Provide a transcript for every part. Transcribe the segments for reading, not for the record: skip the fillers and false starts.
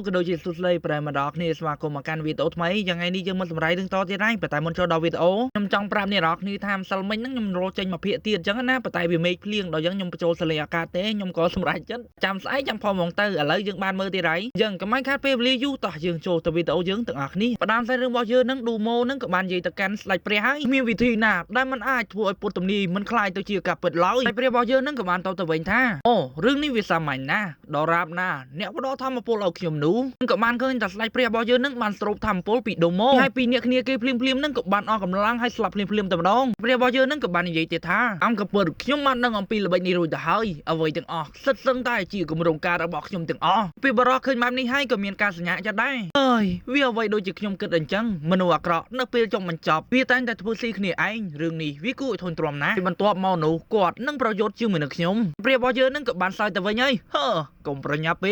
ก็โดยจิตสุดเลยประมาดอกนี่สมาคมการวิดีโอทำไมยังไงนี่ยังมันสมัยถึงต่อที่ไรแต่มันจะดอวิดีโอยำจังปรามนี่ดอกนี่ทำสลัมนั่งยำโรเจนมาเพียเตียนจังนะแต่วิเมกเลี้ยงเรายังยำประโจสเลอากาเต้ยำก็สมัยจันจำสายยังพอมองเตอร์อะไรยังบานมือที่ไรยังก็ไม่คาดเปรียยูต่อยังโจตัววิดีโอยังต่างอักนี่ประดามใส่เรื่องบอเยอะนั่งดูโมนั่งกับบานใหญ่ตะกันสไลด์เปรียให้มีวิธีหนาได้มันอาจถวยปุตตมนีมันคลายตัวเชียกับเปิดล้อยเปรียบอเยอะนั่งกับบานตัวตะเวนท่าโอ้เรื่องนี้วิสามันนะดอราบนะเนี่ยพอดอทำมาปูเอาเขียมหนูกับมันเคยตัดสไลด์เปรียบอเยอะนั่งมันสรุปทำปูปิดโดโมให้ปีเนี่ยเนี่ยเกยพลิมนั่งกับบานออกกำลังให้สลับพลิมแต่มาดองเปรียบอเยอะนั่งกับบานใหญ่เตะท่าอ้ำกับเปิดเขียมมันนั่งอมปีละใบนี้รู้จะให้เอาไว้ตั้งออกสัดซึ่งใต้จีกับโรงการระบอกเขียมตั้งออกปีบรอเคยมานี้ให้กับมีการสัญญาจะได้เฮ้ยวิเอาไว้โดยจีเขียมเกิดอันจังมโนอักระนักเปรียจงมันจับวิตั้งแต่พูดซีขณีไอเรื่องนี้วิกู้ทนตรมนะที่มันตัวเมาหนูกอดนั่งประโยชน์ชื่อเหมือนเขียมเปรียบอเยอะนั่งกับบานใส่แต่ไว้ไงเฮ้อกลมประหยัดไป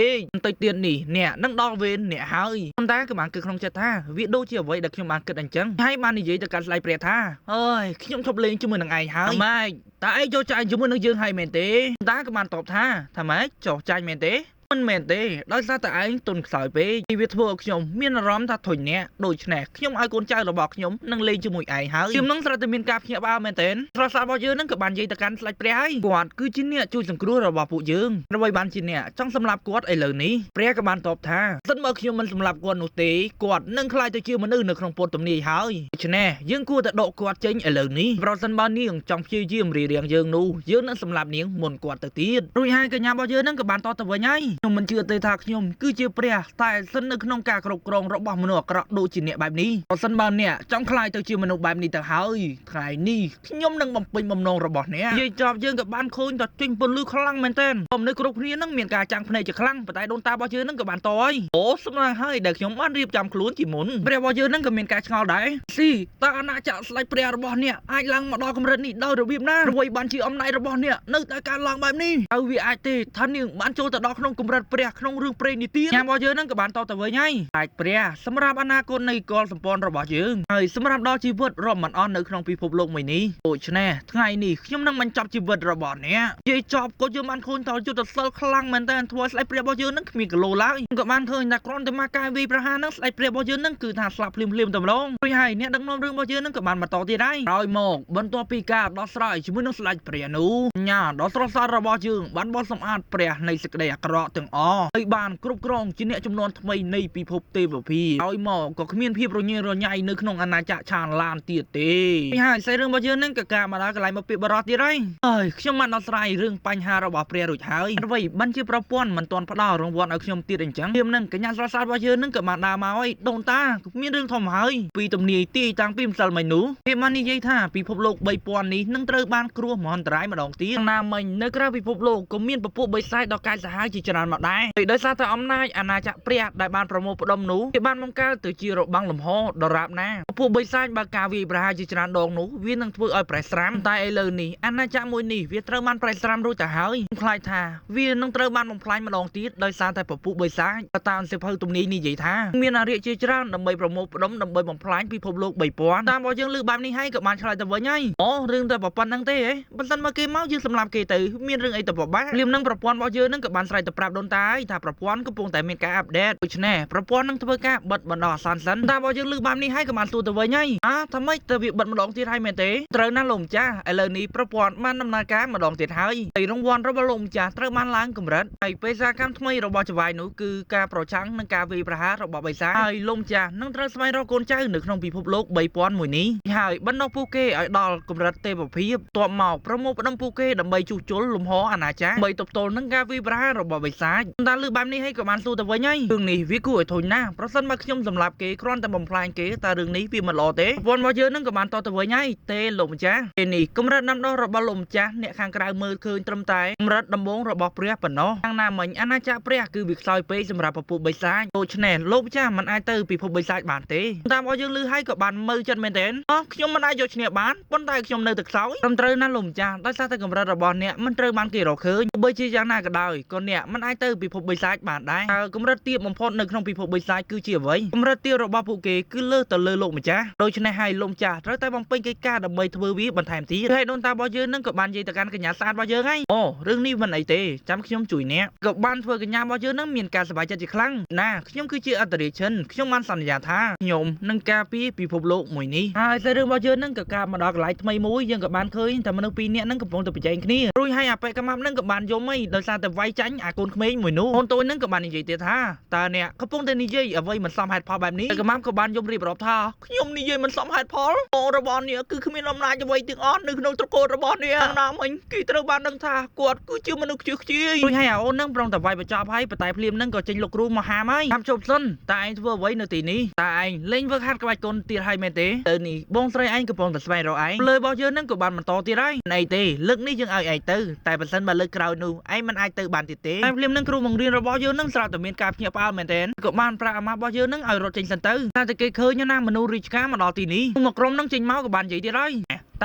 ตีเตียนนี่เนี่ยนั่งดอกเวนเนี่ยหายคนตากับมันเกิดขนมเจ้าท่าวิโดเชี่ยวไว้ดักเขียมมันเกิดอันจังให้มันนี่ยืดจากการไล่เปรียท่าเฮ้ยเขียมชอบเล่นชื่อเหมือนไงหายทำไมแต่ไอ้เจ้าใจชื่อเหมือนยืนให้เมนเต้ตากับมันตอบท่าทำไมเจ้าใจเมนเต้มันเมนเต้ได้ซาแต่ไอ้ตุนสายไปชีวิตพวกขยมมีนร้อมทัดถอยเนี่ยโดยแฉนขยมไอ้คนใจเราบอกขยมนั่งเล่นจมูกไอ้หายขยมนั่งสระตะมีนกาบขยมเอาเมนเต้สระสาบยืนนั่งกับบานยีตะการสไลด์เปรี้ยกวาดคือชิ้นเนี่ยช่วยสังครูเราบอกผู้ยืงระบายบานชิ้นเนี่ยจ้องสำหรับกวาดไอ้เหล่านี้เปรี้ยกับบานตอบท่าสันเมื่อขยมมันสำหรับกวาดหนูตีกวาดนั่งคลายตัวชื่อมันอื่นในครองปนตำนี้หายแฉนยืงกูแต่โดกวาดเจงไอ้เหล่านี้เราสันบานนี่จ้องชื่อยืมรีเรียงยืงนูยืงนั่งสำหรับเนี้ยมนกวาดตะตีดรุ่ยให้กันยาบยืนนั่งกับบานตอตะวันไงมันเชื่อเตยทักขยมคือเจียเปรียแต่สนึกน้องกากรกรองระบอบมนุษย์กระดูจินเนี่ยแบบนี้ตอนสันบานเนี่ยจ้องคลายตัวเจียมนุษย์แบบนี้แต่หายใครนี่ขยมนั่งบำเพ็ญบำนองระบอบเนี่ยยัยจอบยืนกับบ้านโคนตัดจิ้งปนลือคลั่งแมนเทนผมในกรุกนี้นั่งเมียนกาจังพเนจคลั่งแต่โดนตาบอยืนนั่งกับบ้านตอยโอ้สมัยให้เด็กขยมบ้านรีบจำคลุ้นจีมุนเปรียบอยืนนั่งกับเมียนกาชงเอาได้สิตาอนาจะสไลเปรียระบอบเนี่ยไอ้ลังมาดอกกำเริบนี่ดาวระเบียบนะรวยบ้านชีอมในระบอบเนี่ยนึกแต่การลังแบบนี้เอาวีไอตีท่านหนึ่งบ้านโจแต่ดอกขนมกำเริบเปรียขนมเรื่องเปรย์นิตียามบอยืนนั่งกับบ้านต่อแต่เว้ยไงไอ้เปรียสำหรับอนาคตในกอลสปอนระบอบยืนไอ้สำหรับดอกชีวิตรอมมันอ่อนในขนมปีพบโลกใหม่นี้โอ้ชแน่ไงนี่ขยมนั่งมันจับชีวิตระบอบเนี่ยยัยจอบก็ยืมมันคนต่อจุดตัดเซลคลั่งมันแต่ทัวร์สไลเปรียบอยืนนั่งมีกะโลแล้วกับบ้านเคยนักร้อนแต่มากายวีประหารนั่งสไลเปรียบอยืนนั่งคือทางสลับพลิมต่ำลงไปให้เนี่ยดังน้องเรื่องบอยืนนั่งกับบ้านมาต่อที่ได้รอยหมกบนตัวปีกาดอสไลชิมุนนั่งสไลเปรียนูเนี่ยดอสไลระบอบยืนบ้านบอสมอาดเปรียในสกเดียกระถึงอ๋อไอ้บ้านกรุบกรองจีเนจำนวนทำไมในปีพบเตบพีรอยหมกก็ขมิ้นพี่โปรเนียรใหญ่นึกขนมอนาจะชาลานเตียเตไปให้ใส่เรื่องบอยืนนั่งกับการมาแล้วก็ไหลมาปีบรอที่ไรเอ้ยขยมมันดอสไลเรื่องปัญหาระบอบเปรียรุ่ยหายไว้บัญชีประปวนมันตอนพระดาวรางวัลเอาขยมตีดังจังเทียมนั่งกับยานสารบอยืนนั่งกับมาดามาไว้โดนตามีเรื่องทอมหายปีตำหนิตีต่างปีมสัลไม่หนูเทียมมันนี่ยัยท่าปีพบโลกใบปอนนี้นั่งเตอบ้านครัวหมอนตรายมาดองตีนามันในกระปีพบโลกก็มีนประปุใบไซดอกกายสหายจิจารมาได้โดยซาตาอมนาอาณาจักรเปรียได้บ้านประโมปดมหนูที่บ้านมังกรตือจีโรบังลมหอดราบนะผู้ใบไซบากาวีประหารจิจารดองหนูวิ่งนั่งធ្វើឲ្យប្រែស្រាមតែឥឡូវនេះអាណាចក្រមួយនេះវាត្រូវបានប្រែស្រាមរួចទៅហើយខ្លាចថាវានឹងត្រូវបានបំផ្លាញម្ដងទៀតដោយសារតែពពុះបិសាចតាមសិភៅទំនីនិយាយថាមានអារក្សជាច្រើនដើម្បីប្រមូលផ្ដុំដើម្បីបំផ្លាញពិភពលោក3000តាមបើយើងលើបែបនេះហើយក៏បានឆ្លើយទៅវិញហើយអូរឿងតែប៉ុណ្្នឹងទេហ៎បើមិនមកគេមកយើងសម្លាប់គេទៅមានរឿងអីទៅពិបាកលៀមនឹងប្រព័ន្ធរបស់យើងនឹងក៏បានស្រែកទៅប្រាប់ដូនតាហើយថាប្រព័ន្ធកំពុងតែមានការអាប់ដេតដូច្នេះប្រព័ន្ធនឹងធ្វើការបិទបណ្ដោះអាសន្នសិនតាមបើយើងលើបែបនេះហើយក៏បានសួរទៅវិញហើយថាម៉េចទៅវាបិទម្ដងទៀតហើយមែនទេត្រូវណាស់លោកម្ចាស់ឥឡូវនេះប្រព័ន្ធបានដំណើរការម្ដងទៀតហើយហើយរង្វាន់របស់លោកម្ចាស់ត្រូវបានឡើងកម្រិតហើយបេសាកម្មថ្មីរបស់ចៅហ្វាយនោះគឺការប្រឆាំងនឹងការវាយប្រហាររបស់បិសាចហើយលោកម្ចាស់នឹងត្រូវស្វែងរកកូនចៅនៅក្នុងពិភពលោក3000មួយនេះហើយបណ្ដុះពួកគេឲ្យដល់កម្រិតទេពភាពទ័ពមកប្រមូលផ្ដុំពួកគេដើម្បីជួសជុលលំហអាណាចក្របីទប់ទល់នឹងការវាយប្រហាររបស់បិសាចតែលើបែបនេះហើយក៏បានសួរទៅវិញហើយរឿងនេះវាគួរឲ្យធុញណាស់ប្រសិនបើខ្ញុំសម្លាប់គេគ្រាន់តែបំផ្លាញគេតើរឿងនេះវាមិនល្អទេប្រព័ន្ធរបស់យើងនឹងក៏បានតទៅវិញហើយទេលោកម្ចាស់ពេលនេះកម្រិតដាំដុះរបស់លោកម្ចាស់អ្នកខាងក្រៅមើលឃើញត្រឹមតែកម្រិតដំបូងរបស់ព្រះប៉ុណ្ណោះខាងណាមិញអាណាចក្រព្រះគឺវាខ្សោយពេកសម្រាប់ពពុះបិសាចដូច្នេះលោកម្ចាស់មិនអាចទៅពិភពបិសាចបានទេតាមរបស់យើងឮហើយក៏បានមើលចិត្តមែនទេខ្ញុំមិនអាចយកឈ្នះបានប៉ុន្តែខ្ញុំនៅតែខ្សោយត្រឹមត្រូវណាលោកម្ចាស់ដោយសារតែកម្រិតរបស់អ្នកមិនត្រូវបានគេរកឃើញបើជាយ៉ាងណាក៏ដោយក៏អ្នកមិនអាច យទៅពិភពបិសាចបានដែរកម្រិតទាបបំផុតនៅក្នុងពិភពបិសាចគឺជាអ្វីកម្រិតទាបរបស់ពួកគេគឺលើសទៅលើលោកម្ចាស់ដូច្នេះហើយលោកម្ចាស់ត្រូវតែបំពេញកិច្ចការដើម្បីធ្វើវាបន្ថែមទៀតហើយដូនតារបស់យើងនឹងក៏បាននិយាយទៅកាន់កញ្ញាស្អាតរបស់យើងហើយអូរឿងនេះមិនអីទេចាំខ្ញុំជួយអ្នកក៏បានធ្វើកញ្ញារបស់យើងនឹងមានការសប្បាយចិត្តជាខ្លាំងណាខ្ញុំគឺជាអន្តរជនខ្ញុំបានសន្យាថាខ្ញុំនឹងការពារពិភពលោកមួយនេះហើយតែរឿងរបស់យើងនឹងក៏កើតមកដល់កន្លែងថ្មីមួយយើងក៏បានឃើញតែមនុស្សពីរនាក់នឹងកំពុងតែប្រជែងគ្នារួចហើយអាប៉ែកម៉ាប់នឹងក៏បានយំអីដោយសារតែវាយចាញ់អាកូនក្មេងមួយនោះកូនតូចនឹងក៏បាននិយាយទៀតថាតើអ្នកកំពុងតែនិយាយអ្វីមិនសមហេតុផលបែបនេះកម៉ាប់ក៏បានយំរៀបរាប់ថាខ្ញុំនិយាយមិនសមហេតុផលបងរបស់អ្នកគឺគ្មានអំណាចអ្វីទាំងអស់នៅក្នុងត្រកូលរបស់អ្នកណាមិញគេត្រូវបានដឹងថាគាត់គឺជាមនុស្សខ្ជិះខ្ជាយរួចហើយអូននឹងប្រងតែវាយបញ្ចប់ហើយប៉ុន្តែភ្លាមនឹងក៏ចេញលោកគ្រូមកហាមហើយតាមជប់សិនតើឯងធ្វើអ្វីនៅទីនេះតើឯងលេងវឹកហាត់ក្បាច់កូនទៀតហើយមែនទេទៅនេះបងស្រីឯងកំពុងតែស្វែងរកឯងលើរបស់យើងនឹងក៏បានបន្តទៀតហើយណៃទេលើកនេះយើងឲ្យឯងទៅតែបើសិនបើលើកក្រោយនោះឯងមិនអាចទៅបានទៀតទេតែភ្លាមនឹងគ្រូបង្រៀនរបស់យើងនឹងស្រាប់តែមានការភ្ញាក់ផ្អើលមែនទែនក៏បានប្រាប់អាម៉ាប់របស់យើងនឹងឲ្យរត់ចេញសិនទៅតែគេឃើញណាមនុស្សរីឆ្កាមកដល់ទីនេះមកក្រុមនឹងចេញមកក៏បាននិយាយទៀតហើយ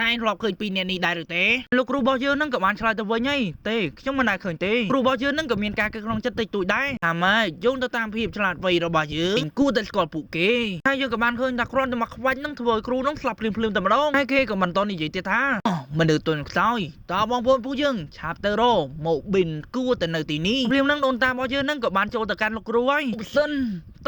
តែឯងធ្លាប់ឃើញពីអ្នកនេះដែរឬទេលោកគ្រូរបស់យើងនឹងក៏បានឆ្លើយទៅវិញហើយទេខ្ញុំមិនដែលឃើញទេគ្រូរបស់យើងនឹងក៏មានការគិតក្នុងចិត្តតិចតួចដែរថាម៉េចយោងទៅតាមភាពឆ្លាតវៃរបស់យើងគួរតែស្គាល់ពួកគេហើយយើងក៏បានឃើញថាគ្រាន់តែមកខ្វាច់នឹងធ្វើឲ្យគ្រូនឹងស្លាប់ភ្លាមតែម្ដងហើយគេក៏បន្តនិយាយទៀតថាមនុស្សទុនខ្សោយតើបងប្អូនពួកយើងឆាប់ទៅរមកប៊ីនគួរតែនៅទីនេះភ្លាមនឹងដូនតារបស់យើងនឹងក៏បានចូលទៅកាន់លោកគ្រូហើយសិន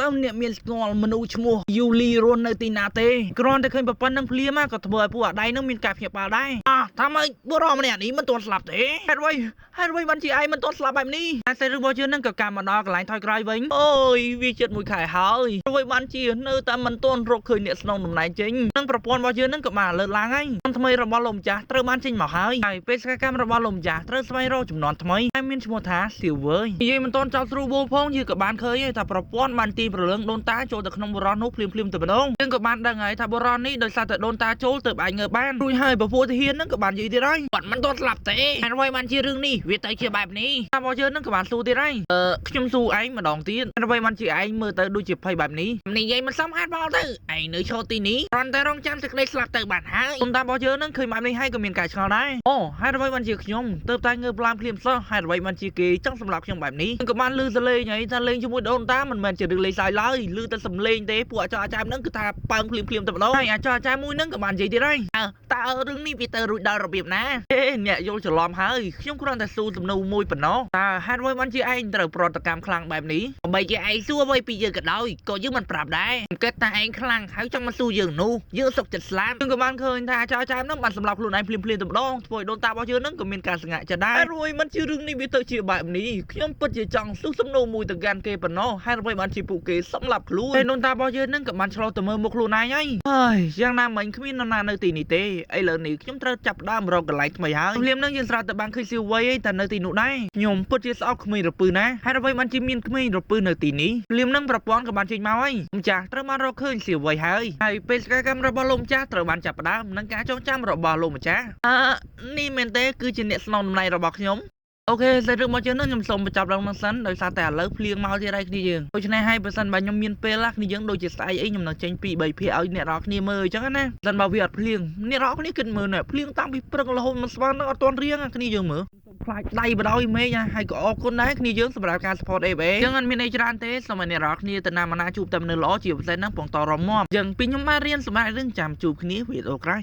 តើអ្នកមានស្គាល់មនុស្សឈ្មោះយូលីរស់នៅទីណាទេគ្រាន់តែឃើញប្រពន្ធនឹងភ្លាមក៏ធ្វើឲ្យពួកអាដៃនឹងមានការភ្ញាក់ផ្អើលដែរថាម៉េចបុរសម្នាក់នេះមិនទាន់ស្លាប់ទេហេតុអ្វីបានជាឯងមិនទាន់ស្លាប់បែបនេះតែរបស់យើងនឹងក៏កាមមកដល់កន្លែងថយក្រោយវិញអូយវាជិត1ខែហើយអ្វីបានជានៅតែមិនទាន់រកឃើញអ្នកស្នងតំណែងចេញនឹងប្រព័ន្ធរបស់យើងនឹងក៏បានលើកឡើងហើយថ្មីរបស់លោកម្ចាស់ត្រូវបានចេញមកហើយពេលសកម្មរបស់លោកម្ចាស់ត្រូវស្វែងរកចំនួនថ្មីហើយមានឈ្មោះថា Silver និយាយមិនទាន់ចោលស្រួលបូលផងយើងក៏បានឃើញថាប្រព័ន្ធបានទីប្រលឹងដូនតាចូលទៅក្នុងបុរសនោះភ្លាមតែម្ដងយើងក៏បានដឹងហើយថាបុរសនេះដោយសារតែដូនតាចូលទៅអាចងើបបានរួចហើយពពួកទាហាននឹងក៏បាននិយាយទៀតហើយគាត់មិនទាន់ស្លាប់ទេហើយអ្វីបានជារឿងនេះវាទៅជាបែបនេះតាមរបស់យើងនឹងក៏បានសួរទៀតហើយខ្ញុំសួរឯងម្ដងទៀតអ្វីបានជាឯងមើលទៅដូចជាភ័យបែបនេះនិយាយមិនសមហេតុផលទៅឯងនៅឈរទីនេះគ្រាន់តែរងចាំសេចក្តីស្លាប់ទៅបានហើយដូនតារបស់យើងនឹងឃើញបែបនេះហើយក៏មានការឆ្ងល់ដែរអូហើយអ្វីបានជាខ្ញុំទៅតែងើបឡើងភ្លាមសោះហើយអ្វីបានជាគេចង់សម្លាប់ខ្ញុំបែបនេះក៏បានលឺសលេងហើយថាលេងជាមួយដូនតាមិនមែនជារឿងលេងសើចឡើយលឺតែសំលេងទេពួកអាចារ្យនឹងគឺថាប៉ើងភ្លាមតែម្ដងហើយអាចារ្យមួយនឹងក៏បាននិយាយទៀតហើយតើរឿងនេះវាទៅរួចដល់របៀបណាអ្នកយល់ច្រឡំហើយខ្ញុំគ្រាន់តែសួរសំណួរមួយប៉ុណ្ណោះតើហេតុអ្វីបានជាឯងត្រូវប្រតិកម្មខ្លាំងបែបនេះបើជាឯងសួរអ្វីពីយើងក៏ដោយក៏យើងមិនប្រាប់ដែរគិតថាឯងខ្លាំងហើយចង់មកសួរយើងនោះយើងសុកចិត្តស្លាប់យើងក៏បានឃើញថាអាចារ្យនឹងបានសម្លាប់ខ្លួនឯងភ្លាមតែម្ដងធ្វើឲ្យដូនតារបស់យើងនឹងក៏មានការស្ងាត់ចិត្តដែររួយមិនជារឿងនេះវាទៅជាបែបនេះខ្ញុំពិតជាចង់សួរសំណួរមួយទៅកាន់គេប៉ុណ្ណោះហេតុអ្វីបានជាពួកគេសម្លាប់ខ្លួនហើយដូនតារបស់យើងនឹងក៏បានឆ្លោះទៅមើលមុខខ្លួនឯងហើយយ៉ាងណាមិញគ្មាននរណានៅទីនេះទេឥឡូវនេះខ្ញុំត្រូវចាប់ដើមរកកន្លែងថ្មីហើយភ្លាមនឹងយើងស្រាប់តែបានឃើញស៊ីវ័យតែនៅទីនោះដែរខ្ញុំពិតជាស្អប់ក្មេងរពើណាហេតុអ្វីបានជាមានក្មេងរពើនៅទីនេះភ្លាមនឹងប្រព័ន្ធក៏បានចេញមកហើយម្ចាស់ត្រូវបានរកឃើញស៊ីវ័យហើយពេលសកម្មរបស់លោកម្ចាស់ត្រូវបានចាប់ផ្ដើមនឹងការចងចាំរបស់លោកម្ចាស់នេះមែនទេគឺជាអ្នកស្នងតំណែងរបស់ខ្ញុំអូខេតែរឿងមកជើងនោះខ្ញុំសូមបញ្ចប់ដល់នោះសិនដោយសារតែឥឡូវភ្លៀងមកទៀតហើយគ្នាយើងដូច្នេះហើយបើសិនបើខ្ញុំមានពេលគ្នាយើងដូចជាស្អែកអីខ្ញុំនឹងចេញពី3ភាគឲ្យអ្នកនរគ្នាមើលអញ្ចឹងណាសិនបើវាអត់ភ្លៀងអ្នកនរគ្នាគិតមើលណាភ្លៀងតាំងពីព្រឹករហូតមកស្វាងនឹងអត់ទាន់រៀងគ្នាយើងមើលខ្លាចដៃបដ ாய் មេឃហើយក៏អរគុណដែរគ្នាយើងសម្រាប់ការ support FA យើងអត់មានអីច្រើនទេសូមឲ្យអ្នកនរគ្នាទៅណាមកណាជួបតែមនុស្សល្អជាពិសេសហ្នឹងបងតរមាំយើងពីខ្ញុំបានរៀនសម្រាប់រឿងចាំជួបគ្នាវីដេអូក្រោយ